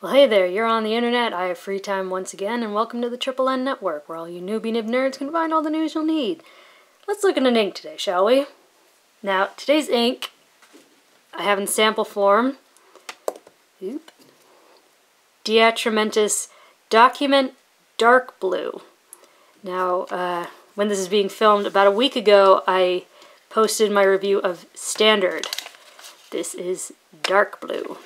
Well, hey there, you're on the internet, I have free time once again, and welcome to the Triple N Network, where all you newbie nib nerds can find all the news you'll need. Let's look at an ink today, shall we? Now, today's ink, I have in sample form, DeAtramentis Document Dark Blue. Now, when this is being filmed, about a week ago, I posted my review of Standard. This is Dark Blue.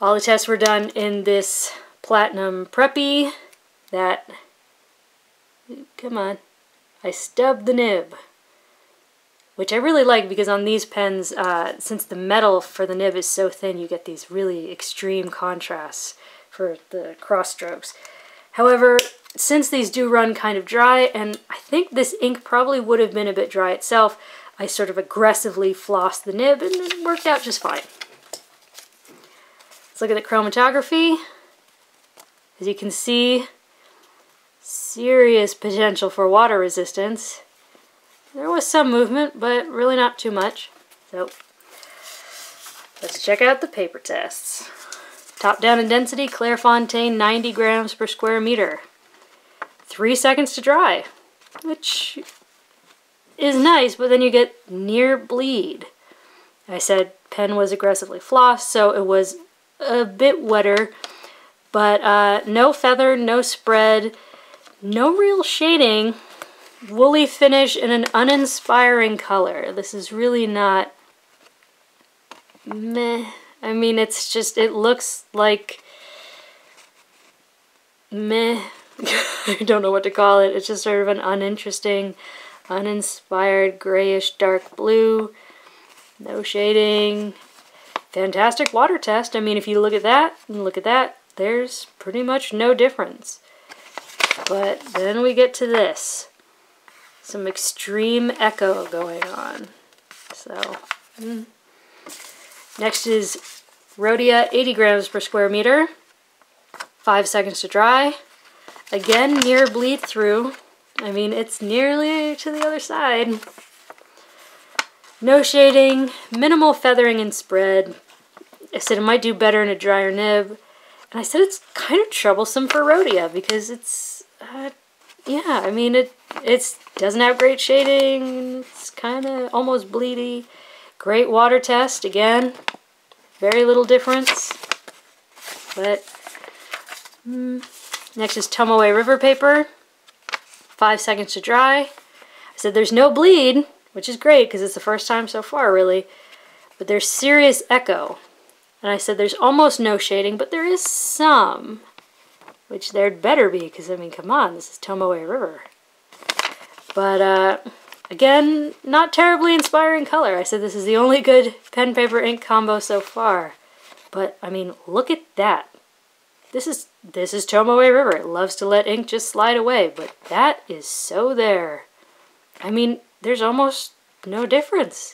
All the tests were done in this Platinum Preppy that, come on, I stubbed the nib. Which I really like because on these pens, since the metal for the nib is so thin, you get these really extreme contrasts for the cross strokes. However, since these do run kind of dry, and I think this ink probably would have been a bit dry itself, I sort of aggressively flossed the nib and it worked out just fine. Let's look at the chromatography. As you can see, serious potential for water resistance. There was some movement, but really not too much. So, let's check out the paper tests. Top down in density, Clairefontaine 90 grams per square meter. 3 seconds to dry, which is nice, but then you get near bleed. I said pen was aggressively flossed, so it was a bit wetter, but no feather, no spread, no real shading, woolly finish, and an uninspiring color. This is really not meh. I mean, it's just, it looks like meh. I don't know what to call it. It's just sort of an uninteresting, uninspired, grayish dark blue. No shading. Fantastic water test. I mean, if you look at that and look at that, there's pretty much no difference. But then we get to this. Some extreme echo going on. So, next is Rhodia 80 grams per square meter. 5 seconds to dry. Again, near bleed through. I mean, it's nearly to the other side. No shading, minimal feathering and spread. I said it might do better in a drier nib. And I said it's kind of troublesome for Rhodia because it's, yeah, I mean, it doesn't have great shading. It's kind of almost bleedy. Great water test, again. Very little difference. But, next is Tomoe River Paper. 5 seconds to dry. I said there's no bleed, which is great because it's the first time so far, really. But there's serious echo. And I said there's almost no shading, but there is some. Which there'd better be, because, I mean, come on, this is Tomoe River. But, again, not terribly inspiring color. I said this is the only good pen-paper-ink combo so far. But, I mean, look at that. This is Tomoe River. It loves to let ink just slide away, but that is so there. I mean, there's almost no difference.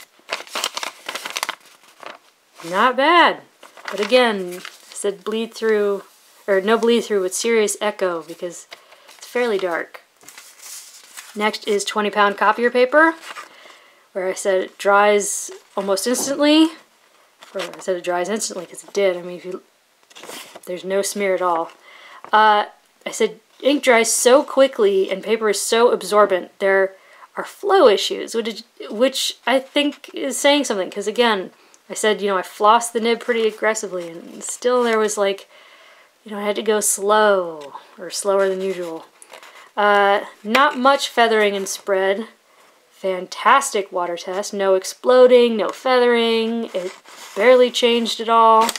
Not bad. But again, I said bleed through, or no bleed through with serious echo because it's fairly dark. Next is 20-pound copier paper, where I said it dries almost instantly. Or I said it dries instantly because it did. I mean, there's no smear at all. I said ink dries so quickly and paper is so absorbent. There are flow issues, which I think is saying something. Because again, I said, you know, I flossed the nib pretty aggressively and still there was like, you know, I had to go slow or slower than usual. Not much feathering and spread. Fantastic water test. No exploding, no feathering. It barely changed at all.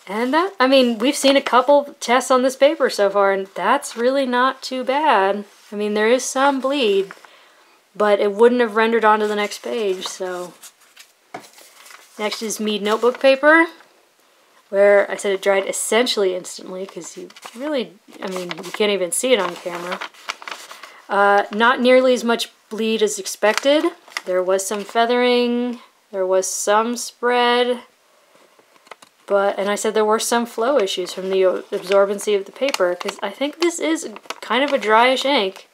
And that, I mean, we've seen a couple tests on this paper so far, and that's really not too bad. I mean, there is some bleed, but it wouldn't have rendered onto the next page, so. Next is Mead Notebook Paper, where I said it dried essentially instantly, because you really, I mean, you can't even see it on camera. Not nearly as much bleed as expected. There was some feathering, there was some spread. And I said there were some flow issues from the absorbency of the paper, because I think this is kind of a dryish ink.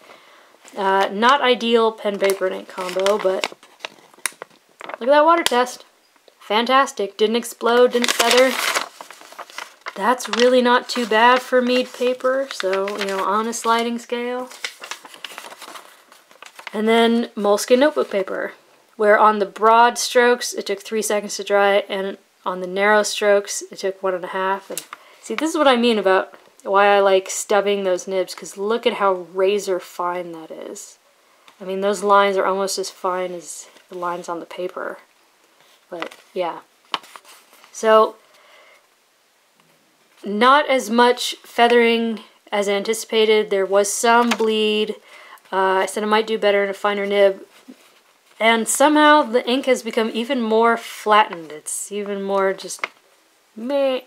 Not ideal pen, paper, and ink combo, but look at that water test. fantastic. Didn't explode, didn't feather. That's really not too bad for Mead paper, so, you know, on a sliding scale. And then Moleskine notebook paper, where on the broad strokes it took 3 seconds to dry, and on the narrow strokes it took 1.5. And see, this is what I mean about why I like stubbing those nibs, because look at how razor fine that is. I mean, those lines are almost as fine as the lines on the paper. But yeah. So, not as much feathering as anticipated. There was some bleed. I said I might do better in a finer nib. And somehow the ink has become even more flattened. It's even more just meh.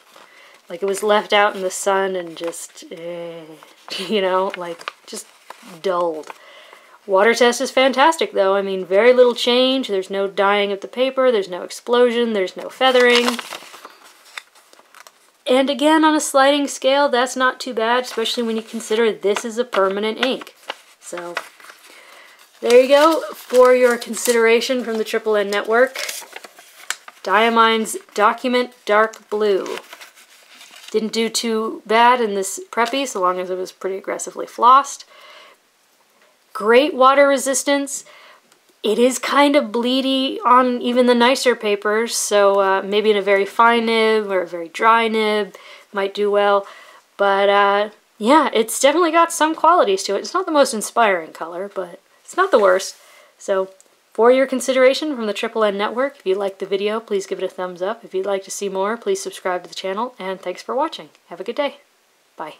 Like it was left out in the sun and just, you know, like just dulled. Water test is fantastic though. I mean, very little change. There's no dyeing of the paper. There's no explosion. There's no feathering. And again, on a sliding scale, that's not too bad, especially when you consider this is a permanent ink. So, there you go for your consideration from the Triple N Network. Diamine's Document Dark Blue. Didn't do too bad in this Preppy, so long as it was pretty aggressively flossed. Great water resistance. It is kind of bleedy on even the nicer papers, so maybe in a very fine nib or a very dry nib might do well. But yeah, it's definitely got some qualities to it. It's not the most inspiring color, but it's not the worst. So for your consideration from the Triple N Network, if you liked the video, please give it a thumbs up. If you'd like to see more, please subscribe to the channel, and thanks for watching. Have a good day. Bye.